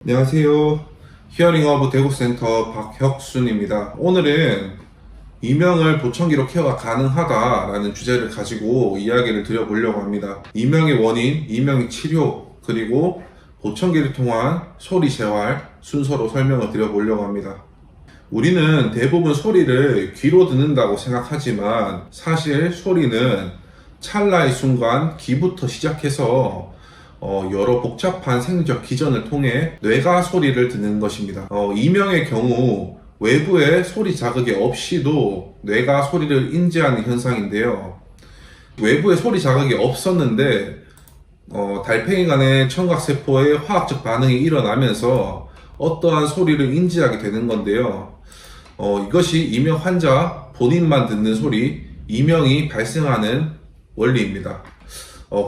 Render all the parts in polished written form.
안녕하세요. 히어링허브 대구센터 박혁순입니다. 오늘은 이명을 보청기로 케어가 가능하다라는 주제를 가지고 이야기를 드려보려고 합니다. 이명의 원인, 이명의 치료, 그리고 보청기를 통한 소리 재활 순서로 설명을 드려보려고 합니다. 우리는 대부분 소리를 귀로 듣는다고 생각하지만 사실 소리는 찰나의 순간 귀부터 시작해서 여러 복잡한 생리적 기전을 통해 뇌가 소리를 듣는 것입니다. 이명의 경우 외부의 소리 자극이 없이도 뇌가 소리를 인지하는 현상인데요. 외부의 소리 자극이 없었는데 달팽이 간의 청각세포의 화학적 반응이 일어나면서 어떠한 소리를 인지하게 되는 건데요. 이것이 이명 환자 본인만 듣는 소리, 이명이 발생하는 원리입니다.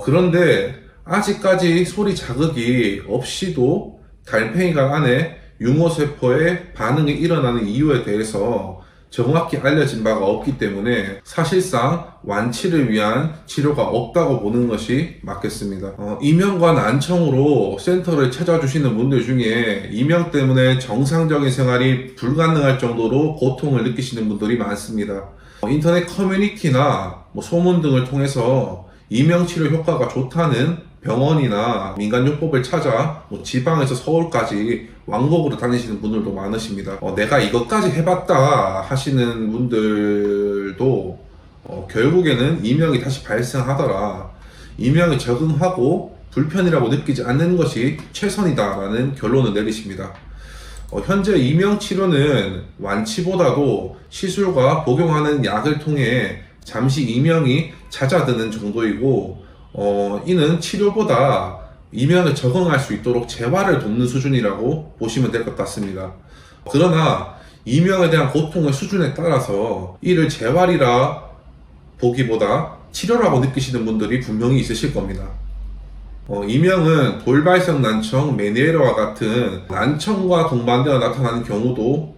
그런데 아직까지 소리 자극이 없이도 달팽이관 안에 융호세포의 반응이 일어나는 이유에 대해서 정확히 알려진 바가 없기 때문에 사실상 완치를 위한 치료가 없다고 보는 것이 맞겠습니다. 이명과 난청으로 센터를 찾아주시는 분들 중에 이명 때문에 정상적인 생활이 불가능할 정도로 고통을 느끼시는 분들이 많습니다. 인터넷 커뮤니티나 소문 등을 통해서 이명 치료 효과가 좋다는 병원이나 민간요법을 찾아 지방에서 서울까지 왕복으로 다니시는 분들도 많으십니다. 내가 이것까지 해봤다 하시는 분들도 결국에는 이명이 다시 발생하더라, 이명에 적응하고 불편이라고 느끼지 않는 것이 최선이다라는 결론을 내리십니다. 현재 이명 치료는 완치보다도 시술과 복용하는 약을 통해 잠시 이명이 잦아드는 정도이고, 이는 치료보다 이명에 적응할 수 있도록 재활을 돕는 수준이라고 보시면 될 것 같습니다. 그러나 이명에 대한 고통의 수준에 따라서 이를 재활이라 보기보다 치료라고 느끼시는 분들이 분명히 있으실 겁니다. 이명은 돌발성 난청, 메니에르와 같은 난청과 동반되어 나타나는 경우도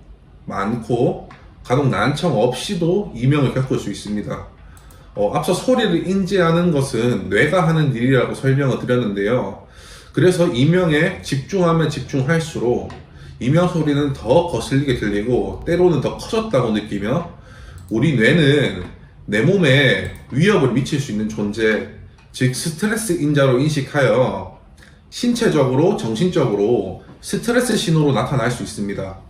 많고, 간혹 난청 없이도 이명을 겪을 수 있습니다. 앞서 소리를 인지하는 것은 뇌가 하는 일이라고 설명을 드렸는데요. 그래서 이명에 집중하면 집중할수록 이명 소리는 더 거슬리게 들리고 때로는 더 커졌다고 느끼며, 우리 뇌는 내 몸에 위협을 미칠 수 있는 존재, 즉 스트레스 인자로 인식하여 신체적으로 정신적으로 스트레스 신호로 나타날 수 있습니다.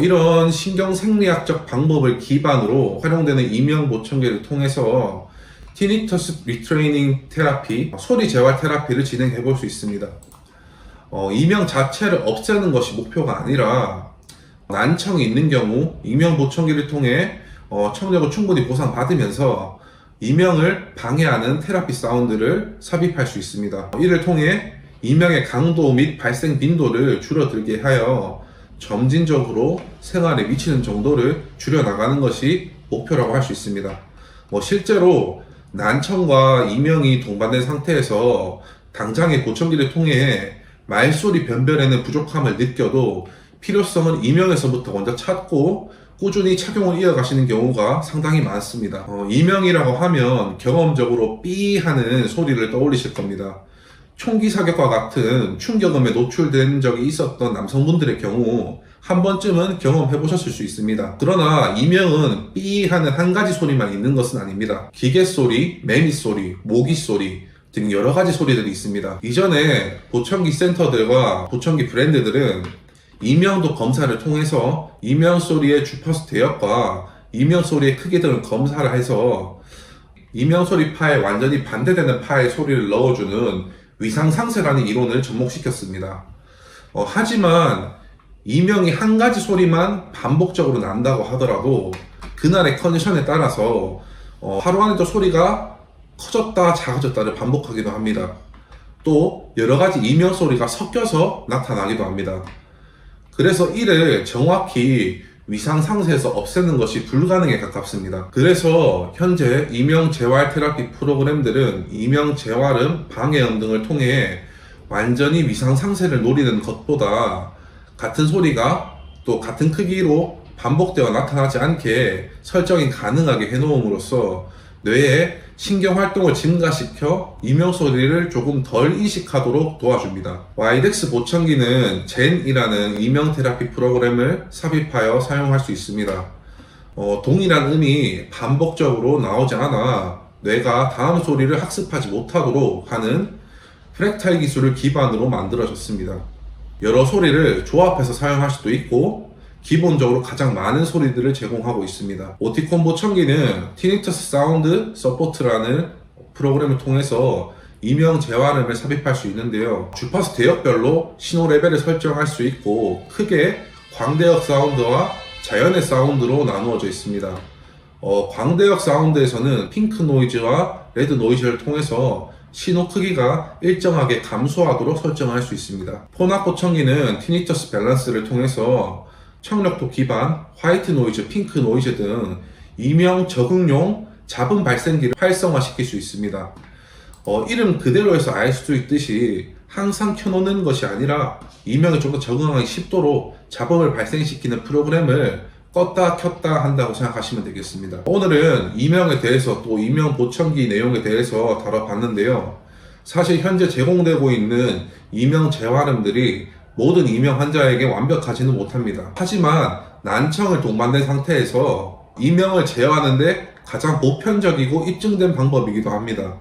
이런 신경생리학적 방법을 기반으로 활용되는 이명 보청기를 통해서 티니터스 리트레이닝 테라피, 소리 재활 테라피를 진행해 볼 수 있습니다. 이명 자체를 없애는 것이 목표가 아니라 난청이 있는 경우 이명 보청기를 통해 청력을 충분히 보상받으면서 이명을 방해하는 테라피 사운드를 삽입할 수 있습니다. 이를 통해 이명의 강도 및 발생 빈도를 줄어들게 하여 점진적으로 생활에 미치는 정도를 줄여나가는 것이 목표라고 할 수 있습니다. 실제로 난청과 이명이 동반된 상태에서 당장의 보청기를 통해 말소리 변별에는 부족함을 느껴도 필요성은 이명에서부터 먼저 찾고 꾸준히 착용을 이어가시는 경우가 상당히 많습니다. 이명이라고 하면 경험적으로 삐 하는 소리를 떠올리실 겁니다. 총기 사격과 같은 충격음에 노출된 적이 있었던 남성분들의 경우 한 번쯤은 경험해 보셨을 수 있습니다. 그러나 이명은 삐 하는 한 가지 소리만 있는 것은 아닙니다. 기계 소리, 매미 소리, 모기 소리 등 여러 가지 소리들이 있습니다. 이전에 보청기 센터들과 보청기 브랜드들은 이명도 검사를 통해서 이명 소리의 주파수 대역과 이명 소리의 크기 등을 검사를 해서 이명 소리 파에 완전히 반대되는 파의 소리를 넣어주는 위상상쇄라는 이론을 접목시켰습니다. 하지만 이명이 한 가지 소리만 반복적으로 난다고 하더라도 그날의 컨디션에 따라서 하루 안에도 소리가 커졌다 작아졌다를 반복하기도 합니다. 또 여러 가지 이명 소리가 섞여서 나타나기도 합니다. 그래서 이를 정확히 위상상쇄에서 없애는 것이 불가능에 가깝습니다. 그래서 현재 이명 재활 테라피 프로그램들은 이명 재활음, 방해음 등을 통해 완전히 위상상쇄를 노리는 것보다 같은 소리가 또 같은 크기로 반복되어 나타나지 않게 설정이 가능하게 해놓음으로써 뇌의 신경 활동을 증가시켜 이명 소리를 조금 덜 이식하도록 도와줍니다. 와이덱스 보청기는 젠이라는 이명 테라피 프로그램을 삽입하여 사용할 수 있습니다. 동일한 음이 반복적으로 나오지 않아 뇌가 다음 소리를 학습하지 못하도록 하는 프랙탈 기술을 기반으로 만들어졌습니다. 여러 소리를 조합해서 사용할 수도 있고 기본적으로 가장 많은 소리들을 제공하고 있습니다. 오티콘 보청기는 티니터스 사운드 서포트라는 프로그램을 통해서 이명 재활음을 삽입할 수 있는데요. 주파수 대역별로 신호 레벨을 설정할 수 있고 크게 광대역 사운드와 자연의 사운드로 나누어져 있습니다. 광대역 사운드에서는 핑크 노이즈와 레드 노이즈를 통해서 신호 크기가 일정하게 감소하도록 설정할 수 있습니다. 폰압 보청기는 티니터스 밸런스를 통해서 청력도 기반, 화이트 노이즈, 핑크 노이즈 등 이명 적응용 잡음 발생기를 활성화시킬 수 있습니다. 이름 그대로에서 알 수 있듯이 항상 켜놓는 것이 아니라 이명에 좀 더 적응하기 쉽도록 잡음을 발생시키는 프로그램을 껐다 켰다 한다고 생각하시면 되겠습니다. 오늘은 이명에 대해서 또 이명 보청기 내용에 대해서 다뤄봤는데요. 사실 현재 제공되고 있는 이명 재활음들이 모든 이명 환자에게 완벽하지는 못합니다. 하지만 난청을 동반된 상태에서 이명을 제어하는데 가장 보편적이고 입증된 방법이기도 합니다.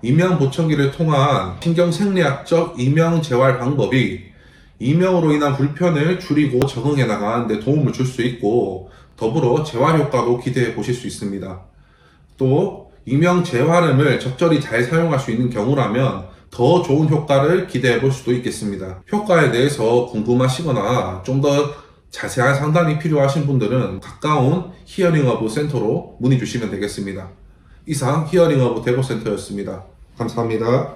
이명 보청기를 통한 신경생리학적 이명 재활 방법이 이명으로 인한 불편을 줄이고 적응해 나가는 데 도움을 줄 수 있고 더불어 재활 효과도 기대해 보실 수 있습니다. 또 이명 재활음을 적절히 잘 사용할 수 있는 경우라면 더 좋은 효과를 기대해 볼 수도 있겠습니다. 효과에 대해서 궁금하시거나 좀 더 자세한 상담이 필요하신 분들은 가까운 히어링허브 센터로 문의 주시면 되겠습니다. 이상 히어링허브 대구센터였습니다. 감사합니다.